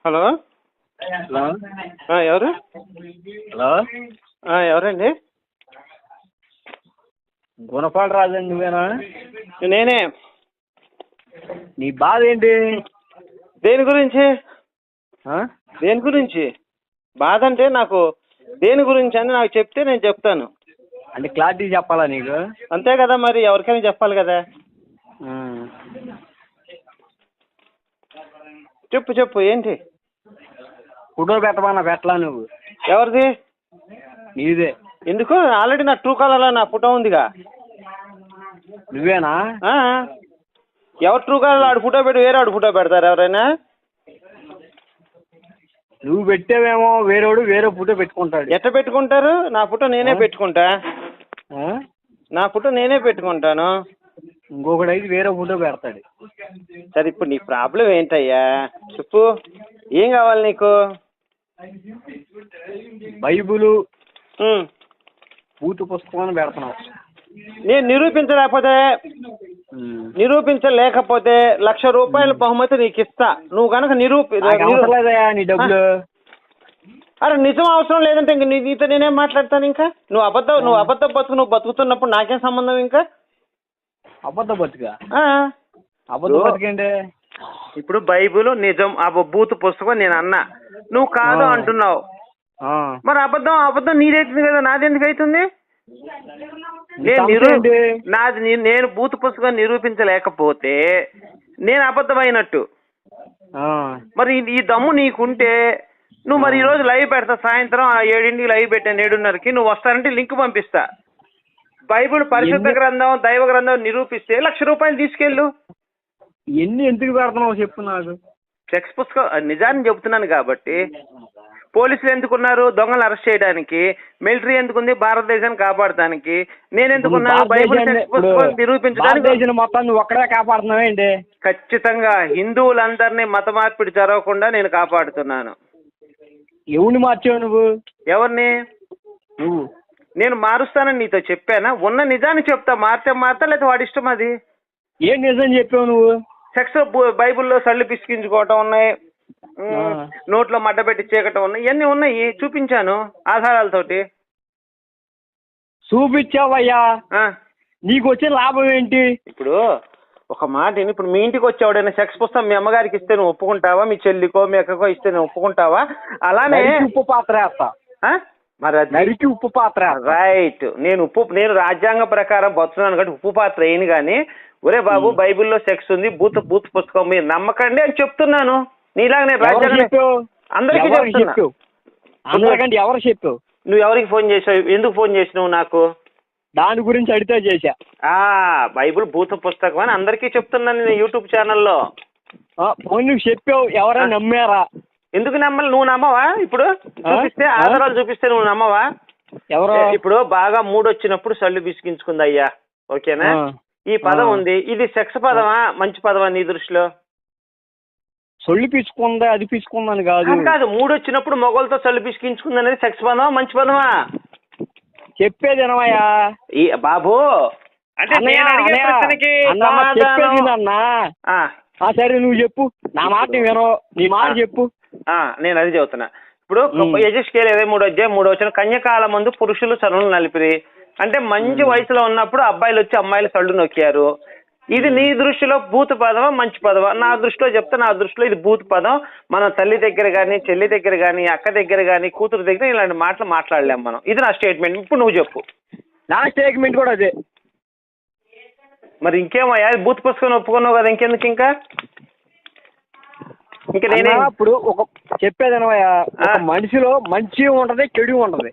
Hello hello ఎవరు? Hello ఎవరండి? గుణపాడు రాజండి, నువ్వేనా? నేనే. నీ బాధ ఏంటి? దేని గురించి? దేని గురించి బాధ అంటే నాకు దేని గురించి అని నాకు చెప్తే నేను చెప్తాను. అంటే క్లారిటీ చెప్పాలా నీకు? అంతే కదా, మరి ఎవరికైనా చెప్పాలి కదా. చెప్పు చెప్పు ఏంటి? ఫోటో పెట్టమన్నా పెట్టలా నువ్వు? ఎవరిది? నీదే. ఎందుకు? ఆల్రెడీ నా ట్రూ కాలర్లో నా ఫోటో ఉందిగా. నువ్వేనా? ఎవరు ట్రూ కాలర్లో ఆడు ఫోటో పెట్టి వేరే ఆడు ఫోటో పెడతారు ఎవరైనా? నువ్వు పెట్టావేమో, వేరేవాడు వేరే ఫోటో పెట్టుకుంటాడు. ఎట్లా పెట్టుకుంటారు? నా ఫోటో నేనే పెట్టుకుంటా. నా ఫోటో నేనే పెట్టుకుంటాను. ఇంకొకటి అయితే వేరే ఫోటో పెడతాడు. సరే, ఇప్పుడు నీ ప్రాబ్లం ఏంటయ్యా చెప్పు. ఏం కావాలి నీకు? బైబులు పూర్తి పుస్తకం పెడుతున్నావు. నేను నిరూపించలేకపోతే ₹1,00,000 బహుమతి నీకు ఇస్తా. నువ్వు కనుక నీ డబ్బులు. అరే నిజం అవసరం లేదంటే ఇంక నీతో నేనేం మాట్లాడతాను? ఇంకా నువ్వు అబద్ధ బతుకు నువ్వు బతుకుతున్నప్పుడు నాకేం సంబంధం? ఇంకా అబద్ధ బతుకా? అబద్ధ బతుకేంటి? ఇప్పుడు బైబుల్ నిజం, బూతు పుస్తకం నేను అన్నా, నువ్వు కాదు అంటున్నావు. మరి అబద్ధం నీదైతుంది కదా, నాది ఎందుకు అవుతుంది? నేను బూతు పుస్తకం నిరూపించలేకపోతే నేను అబద్ధమైనట్టు. మరి ఈ దమ్ము నీకుంటే నువ్వు మరి ఈరోజు లైవ్ పెడతా, సాయంత్రం 7ంటికి లైవ్ పెట్టాను, 7:30కి నువ్వు వస్తానంటే లింక్ పంపిస్తా. బైబుల్ పరిశుద్ధ గ్రంథం, దైవ గ్రంథం నిరూపిస్తే ₹1,00,000 తీసుకెళ్ళు. ఎన్ని ఎందుకు పెడుతున్నావు చెప్పు నాకు. సెక్స్ పుస్తకం నిజాన్ని చెబుతున్నాను కాబట్టి. పోలీసులు ఎందుకున్నారు? దొంగలు అరెస్ట్ చేయడానికి. మిలిటరీ ఎందుకుంది? భారతదేశాన్ని కాపాడటానికి. నేను ఎందుకున్నాను? బైబుల్ సెక్స్ పుస్తకం నిరూపించడానికి. మొత్తం నువ్వు ఒక్కడే కాపాడుతున్నావేంటి? ఖచ్చితంగా హిందువులందరినీ మత మార్పిడి జరగకుండా నేను కాపాడుతున్నాను. ఎవరిని మార్చావు నువ్వు? ఎవరిని? నువ్వు. నేను మారుస్తానని నీతో చెప్పానా? ఉన్న నిజాన్ని చెప్తా, మారుతా లేదా వాడి ఇష్టం అది. ఏం నిజం చెప్పావు నువ్వు? సెక్స్ బైబుల్లో సళ్ళు పిసికించుకోవటం ఉన్నాయి, నోట్లో మడ్డ పెట్టి చీకటం ఉన్నాయి, ఇవన్నీ ఉన్నాయి, చూపించాను ఆధారాలతోటి. చూపించావయ్యా, నీకు వచ్చే లాభం ఏంటి? ఇప్పుడు ఒక మాట, ఇప్పుడు మీ ఇంటికి వచ్చేవాడైనా సెక్స్ పుస్తకం మీ అమ్మగారికి ఇస్తే నువ్వు ఒప్పుకుంటావా? మీ చెల్లికో మీ అక్కకో ఇస్తే నువ్వు ఒప్పుకుంటావా? అలానే ఉప్పు పాత్ర వేస్తా. మరి నరికి ఉప్పు పాత్ర. రైట్. నేను రాజ్యాంగ ప్రకారం బతున్నాను కాబట్టి ఉప్పు పాత్ర వేయను. కానీ ఒరే బాబు, బైబిల్లో సెక్స్ ఉంది, బూత్ పుస్తకం మీరు నమ్మకండి అని చెప్తున్నాను. నీలాగా నేను రాజ్యాంగం అందరికీ చెప్తున్నా. ఎవరు చెప్పావు? నువ్వు ఎవరికి ఫోన్ చేసావు? ఎందుకు ఫోన్ చేసినావు నాకు? దాని గురించి అడిగితే చేశా. బైబిల్ భూత పుస్తకం అని అందరికీ చెప్తున్నాను నేను యూట్యూబ్ ఛానల్లో. నువ్వు చెప్పావు, ఎవరైనా నమ్మారా? ఎందుకు నమ్మాలి? నువ్వు నమ్మవా? ఇప్పుడు చూపిస్తే, ఆధారాలు చూపిస్తే నువ్వు నమ్మవా? ఎవరు? ఇప్పుడు బాగా మూడొచ్చినప్పుడు సళ్ళు బిసికించుకుంది అయ్యా, ఓకేనా? ఈ పదం ఉంది, ఇది సెక్స్ పదమా మంచి పదమా నీ దృష్టిలో? సొల్లు పిసుకుందా, అది పిసుకుందని కాదు. మూడొచ్చినప్పుడు మొగలతో సళ్ళు పిసికించుకుంది అనేది సెక్స్ పదమా మంచి పదమా? చెప్పేది వినవయ్యా బాబు. అంటే సరే నువ్వు చెప్పు, నా మాట వినవు, నీ మాట చెప్పు. నేను అది చెబుతున్నా. ఇప్పుడు యెజెస్కేలు 23:3 కన్యకాల ముందు పురుషులు చనులు నలిపిరి. అంటే మంచి వయసులో ఉన్నప్పుడు అబ్బాయిలు వచ్చి అమ్మాయిలు సళ్ళు నొక్కారు. ఇది నీ దృష్టిలో భూత పదమా మంచి పదమా? నా దృష్టిలో చెప్తే, నా దృష్టిలో ఇది భూత పదం. మన తల్లి దగ్గర కానీ, చెల్లి దగ్గర కానీ, అక్క దగ్గర కానీ, కూతురు దగ్గర ఇలాంటి మాటలు మాట్లాడలేము మనం. ఇది నా స్టేట్మెంట్. ఇప్పుడు నువ్వు చెప్పు. నా స్టేట్మెంట్ కూడా అదే. మరి ఇంకేమయ్యా, భూత పుస్తకం ఒప్పుకున్నావు కదా, ఇంకెందుకు? ఇంకా నేనే ఇప్పుడు ఒక చెప్పేదనవయ్యా, ఒక మనిషిలో మంచి ఉంటది, చెడు ఉంటది.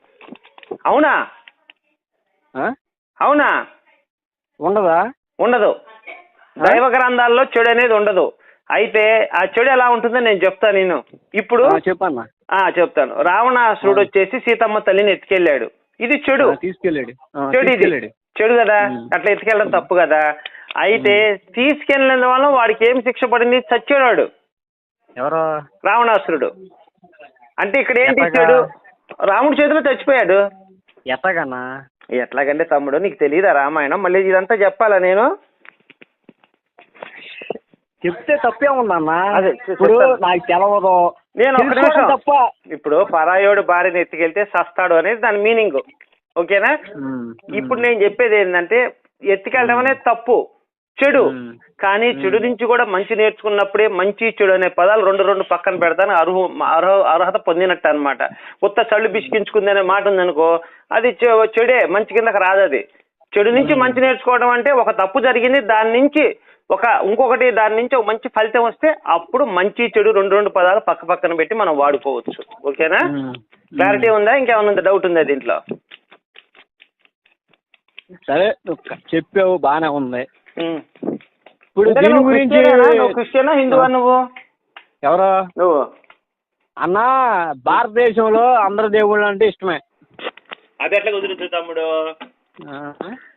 అవునా? అవునా? ఉండదా? ఉండదు. దైవ గ్రంథాల్లో చెడు అనేది ఉండదు. అయితే ఆ చెడు ఎలా ఉంటుందో నేను చెప్తాను. నేను ఇప్పుడు చెప్పన్నా చెప్తాను. రావణాసురుడు వచ్చేసి సీతమ్మ తల్లిని ఎత్తుకెళ్ళాడు. ఇది చెడు. తీసుకెళ్ళాడు. చెడు కదా, అట్లా ఎత్తుకెళ్ళడం తప్పు కదా. అయితే తీసుకెళ్ళిన వల్ల వాడికి ఏం శిక్ష పడింది? చచ్చాడు. ఎవరు? రావణాసురుడు. అంటే ఇక్కడ ఏంటి? చెడు రాముడి చేతిలో చచ్చిపోయాడు. ఎట్లాగన్నా? ఎట్లాగంటే తమ్ముడు, నీకు తెలియదా రామాయణం? మళ్ళీ ఇదంతా చెప్పాలా నేను? చెప్తే తప్పే ఉందన్నా. అదే ఇప్పుడు నాకు తెలవదు, నేను ఒక నిమిషం తప్ప. ఇప్పుడు పరాయోడు భార్యను ఎత్తుకెళ్తే సస్తాడు అనేది దాని మీనింగ్, ఓకేనా? ఇప్పుడు నేను చెప్పేది ఏంటంటే ఎత్తుకెళ్ళడం అనేది తప్పు, చెడు. కానీ చెడు నుంచి కూడా మంచి నేర్చుకున్నప్పుడే మంచి చెడు అనే పదాలు రెండు పక్కన పెడతాను అర్హత పొందినట్టు అనమాట. కొత్త చళ్ళు బిసికించుకుంది అనే మాట ఉందనుకో, అది చెడే, మంచి కిందకి రాదు. అది చెడు నుంచి మంచి నేర్చుకోవడం అంటే ఒక తప్పు జరిగింది, దాని నుంచి ఇంకొకటి దాని నుంచి ఒక మంచి ఫలితం వస్తే అప్పుడు మంచి చెడు రెండు పదాలు పక్కన పెట్టి మనం వాడుకోవచ్చు. ఓకేనా? క్లారిటీ ఉందా? ఇంకేమన్నా డౌట్ ఉందా దీంట్లో? సరే చెప్పావు, బానే ఉంది. ఇప్పుడు దీని గురించి క్రిస్టియనా హిందువా నువ్వు? ఎవరు నువ్వు? అన్నా భారతదేశంలో అందరు దేవుళ్ళు అంటే ఇష్టమే. అది ఎట్లా కుదురుతుంది తమ్ముడు?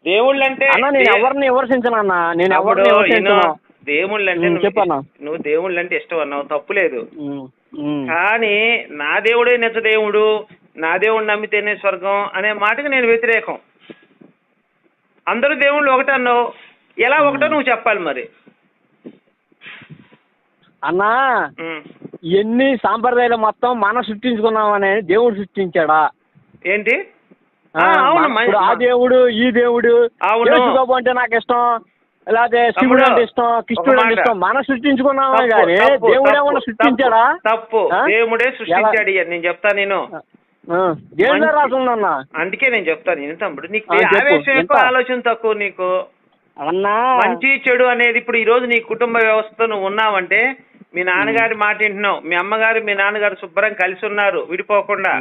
దేవుళ్ళు అంటే నేను ఎవరిని విమర్శించను అన్న, నేను ఎవరిని విమర్శించను. దేవుళ్ళు అంటే చెప్పన్నా, నువ్వు దేవుళ్ళు అంటే ఇష్టం అన్నావు, తప్పులేదు. కానీ నా దేవుడే నిజ దేవుడు, నా దేవుడు నమ్మితేనే స్వర్గం అనే మాటకి నేను వ్యతిరేకం. అందరూ దేవుళ్ళు ఒకటే అన్నావు, ఎలా ఒకటో నువ్వు చెప్పాలి మరి. అన్నా ఎన్ని సాంప్రదాయాలు మొత్తం మనం సృష్టించుకున్నామని దేవుడు సృష్టించాడా ఏంటి? ఆ దేవుడు ఈ దేవుడు యేసుబాబు అంటే నాకు ఇష్టం, లేకపోతే శివుడు అంటే ఇష్టం, కృష్ణుడు అంటే ఇష్టం, మనం సృష్టించుకున్నామే కానీ దేవుడు ఏమన్నా సృష్టించాడా? తప్పు, దేవుడే సృష్టించాడు. నేను చెప్తా, నేను దేవుడే రాసుందన్నా. అందుకే నేను చెప్తాను నేను తమ్ముడు, నీకు ఆవేశం ఎక్కువ, ఆలోచన తక్కువ నీకు. అన్నా మంచి చెడు అనేది ఇప్పుడు ఈ రోజు నీ కుటుంబ వ్యవస్థతో నువ్వు ఉన్నావంటే మీ నాన్నగారి మాట వింటున్నావు, మీ అమ్మగారు మీ నాన్నగారు శుభ్రం కలిసి ఉన్నారు విడిపోకుండా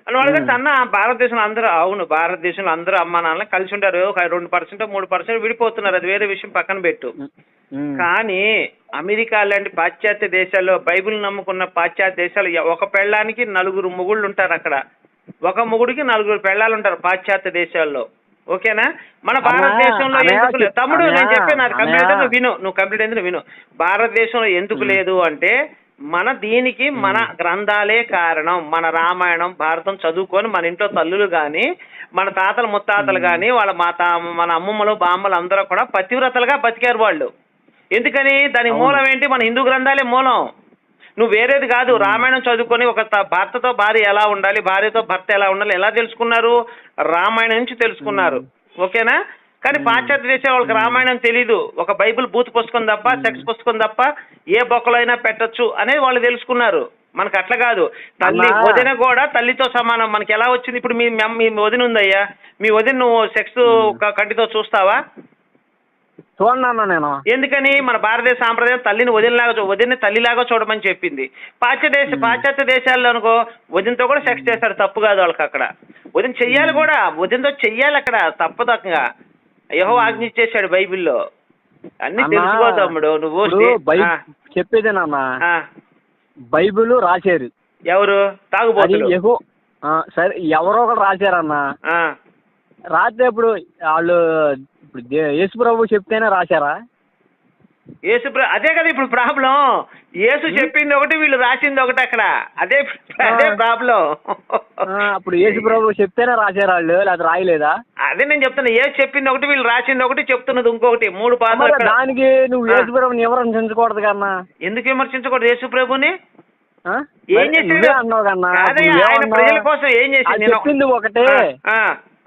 అని వాళ్ళు కంటే అన్న భారతదేశంలో అందరూ, అవును భారతదేశంలో అందరూ అమ్మ నాన్న కలిసి ఉంటారు, 2% 3% విడిపోతున్నారు, అది వేరే విషయం పక్కన పెట్టు. కానీ అమెరికా లాంటి పాశ్చాత్య దేశాల్లో, బైబిల్ నమ్ముకున్న పాశ్చాత్య దేశాలు ఒక పెళ్ళానికి 4 మొగుళ్ళు ఉంటారు. అక్కడ ఒక మొగుడికి 4 పెళ్ళాలు ఉంటారు పాశ్చాత్య దేశాల్లో. ఓకేనా? మన భారతదేశంలో ఎందుకు లేదు తమ్ముడు? నేను చెప్పాను, అది కంప్లీట్ అయితే విను, నువ్వు కంప్లీట్ అయితే విను. భారతదేశంలో ఎందుకు లేదు అంటే మన దీనికి మన గ్రంథాలే కారణం. మన రామాయణం భారతం చదువుకొని మన ఇంట్లో తల్లులు కానీ మన తాతలు ముత్తాతలు కానీ వాళ్ళ మన అమ్మమ్మలు బామ్మలు అందరూ కూడా పతివ్రతలుగా బతికారు వాళ్ళు. ఎందుకని? దానికి మూలం ఏంటి? మన హిందూ గ్రంథాలే మూలం. నువ్వు వేరేది కాదు. రామాయణం చదువుకొని ఒక భర్తతో భార్య ఎలా ఉండాలి, భార్యతో భర్త ఎలా ఉండాలి ఎలా తెలుసుకున్నారు? రామాయణం నుంచి తెలుసుకున్నారు. ఓకేనా? కానీ పాశ్చాత్య దేశాల వాళ్ళకి రామాయణం తెలీదు, ఒక బైబిల్ బూత్ పుస్తకం తప్ప, సెక్స్ పుస్తకం తప్ప ఏ బొక్కలో అయినా పెట్టచ్చు అనేది వాళ్ళు తెలుసుకున్నారు. మనకు అట్లా కాదు. తల్లి వదిన కూడా తల్లితో సమానం. మనకి ఎలా వచ్చింది? ఇప్పుడు మీ వదిన ఉందయ్యా, మీ వదిన నువ్వు సెక్స్ కంటితో చూస్తావా? చూడన్నా నేను. ఎందుకని? మన భారతదేశ సాంప్రదాయం తల్లిని వదిన్ని తల్లిలాగా చూడమని చెప్పింది. పాశ్చాత్య దేశాల్లో అనుకో వదినతో కూడా సెక్స్ చేస్తారు, తప్పు కాదు వాళ్ళకి. అక్కడ వదిన చెయ్యాలి కూడా, వదినతో చెయ్యాలి, అక్కడ తప్పదకంగా యెహోవా ఆజ్ఞ ఇచ్చేసాడు బైబిల్లో. అన్ని తెలుసుకో తమ్ముడు నువ్వు. చెప్పేదేనన్నా, బైబిల్ రాశారు ఎవరు? తాగుబోతులు. సరే ఎవరో ఒకరు రాశారన్నా. రాస్తే ఇప్పుడు వాళ్ళు యేసు ప్రభు చెప్తేనే రాశారా? అదే కదా ఇప్పుడు ప్రాబ్లం. యేసు చెప్పింది ఒకటి, వీళ్ళు రాసింది ఒకటి. అక్కడ అదే ప్రాబ్లం. అప్పుడు యేసు ప్రభు చెప్తేనే రాశారు వాళ్ళు, లేదా రాయలేదా? అదే నేను చెప్తున్నా, యేసు చెప్పింది ఒకటి, వీళ్ళు రాసింది ఒకటి, చెప్తున్నది ఇంకొకటి. 3 పాదాలు. దానికి నువ్వు యేసు ప్రభుని విమర్శించకూడదు కన్నా. ఎందుకు విమర్శించకూడదు యేసు ప్రభుని? ఏం చేశాడు అన్నావు కన్నా? ఆయన ప్రజల కోసం ఏం చేశాడు? చెప్పింది ఒకటే,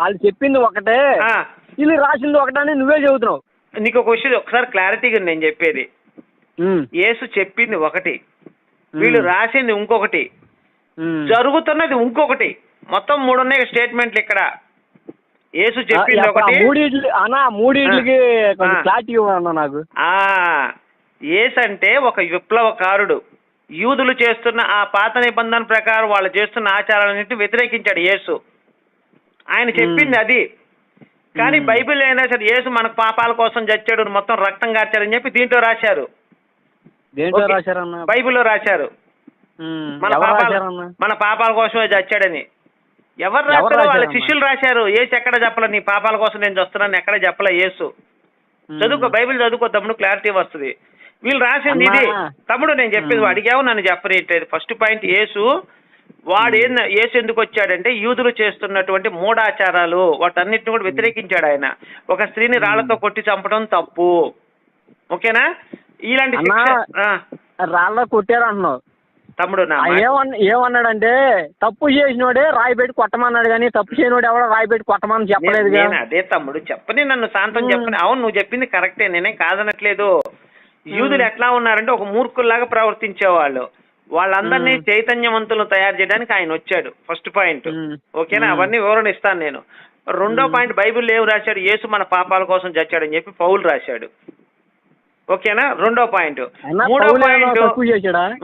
వాళ్ళు చెప్పింది ఒకటే, వీళ్ళు రాసింది ఒకటని నువ్వే చెబుతున్నావు. నీకు ఒక విషయం ఒకసారి క్లారిటీగా నేను చెప్పేది. యేసు చెప్పింది ఒకటి, వీళ్ళు రాసింది ఇంకొకటి, జరుగుతున్నది ఇంకొకటి. మొత్తం 3 ఉన్నాయి స్టేట్మెంట్లు ఇక్కడ. యేసు చెప్పింది ఒకటి. మూడింటికి క్లారిటీ ఇవ్వన్నా నాకు. యేసు అంటే ఒక విప్లవకారుడు. యూదులు చేస్తున్న ఆ పాత నిబంధన ప్రకారం వాళ్ళు చేస్తున్న ఆచారాలన్నింటినీ వ్యతిరేకించాడు యేసు. ఆయన చెప్పింది అది. కానీ బైబిల్ అయినా సరే యేసు మన పాపాల కోసం చచ్చాడు, మొత్తం రక్తం కార్చారని చెప్పి దీంట్లో రాశారు. బైబిల్లో రాశారు మన పాపాల కోసమే చచ్చాడని. ఎవరు రాశారు? వాళ్ళ శిష్యులు రాశారు. యేసు ఎక్కడ చెప్పలే నీ పాపాల కోసం నేను చస్తున్నాను, ఎక్కడ చెప్పలే యేసు. చదువుకో, బైబిల్ చదువుకో తమ్ముడు, క్లారిటీ వస్తుంది. వీళ్ళు రాసింది ఇది తమ్ముడు. నేను చెప్పేది అడిగావు, నన్ను చెప్పలేదు. ఫస్ట్ పాయింట్, యేసు ఎందుకు వచ్చాడంటే యూదులు చేస్తున్నటువంటి మూఢాచారాలు వాటన్నిటిని కూడా వ్యతిరేకించాడు ఆయన. ఒక స్త్రీని రాళ్లతో కొట్టి చంపడం తప్పు, ఓకేనా? ఇలాంటి అన్నా, శిక్ష రాళ్ళ కొట్టారు అంటున్నావు తమ్ముడు. ఏమన్నాడంటే తప్పు చేసినోడే రాయి పెట్టి కొట్టమన్నాడు, కానీ తప్పు చేయనోడు ఎవడో రాయి పెట్టి కొట్టమని చెప్పలేదు. అదే తమ్ముడు చెప్పని, నన్ను శాంతం చెప్పని. అవును, నువ్వు చెప్పింది కరెక్టే, నేనేం కాదనట్లేదు. యూదులు ఎట్లా ఉన్నారంటే ఒక మూర్ఖుల్లాగా ప్రవర్తించేవాళ్ళు. వాళ్ళందరినీ చైతన్యవంతులు తయారు చేయడానికి ఆయన వచ్చాడు. ఫస్ట్ పాయింట్, ఓకేనా? అవన్నీ వివరణ ఇస్తాను నేను. రెండో పాయింట్, బైబిల్ ఏం రాశాడు? యేసు మన పాపాల కోసం చచ్చాడని చెప్పి పౌలు రాశాడు, ఓకేనా? రెండో పాయింట్. మూడో పాయింట్,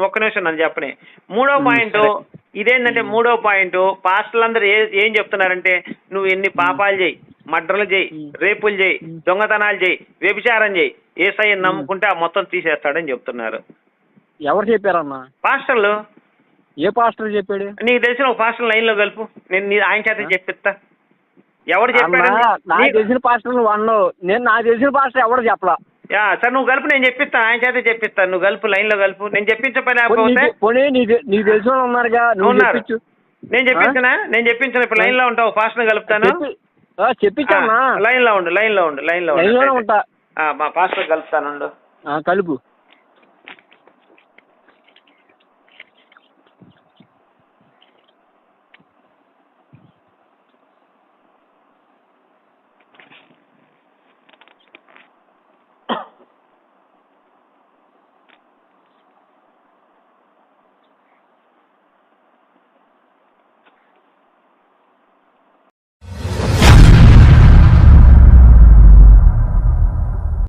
ఒక్క నిమిషం నన్ను చెప్పని. మూడో పాయింట్ ఇదేంటంటే, మూడో పాయింట్ పాస్టర్లందరూ ఏం చెప్తున్నారంటే, నువ్వు ఎన్ని పాపాలు చేయి, మర్డర్లు చేయి, రేపులు చేయి, దొంగతనాలు చేయి, వ్యభిచారం చేయి, యేసయ్యని నమ్ముకుంటే ఆ మొత్తం తీసేస్తాడని చెప్తున్నారు. ఎవరు చెప్పారన్నా? పాస్టర్లు. ఏ పాస్టర్ చెప్పాడు? నీకు తెలిసిన ఒక పాస్టర్ లైన్ లో కలుపు, నేను ఆయన చేత చెప్పిస్తా. ఎవరు చెప్పాడు? నాకు తెలిసిన పాస్టర్ నువ్వు అన్నావు, నేను నాకు తెలిసిన పాస్టర్ ఎవరు చెప్పలా. సార్ నువ్వు కలుపు, నేను చెప్పిస్తాను, ఆయన చేత చెప్పిస్తాను. నువ్వు కలుపు, లైన్ లో కలుపు. నేను చెప్పించకపోతే నీకు తెలిసిన వాళ్ళు ఉన్నారుగా, ఉన్నారు. నేను చెప్పించనా? నేను చెప్పించిన ఇప్పుడు లైన్ లో ఉంటావు, పాస్టర్ కలుపుతాను. చెప్పించా. లైన్ లో ఉండు, లైన్ లో ఉండు, లైన్ లో ఉంటా. మా పాస్టర్ కలుపుతాను, కలుపు.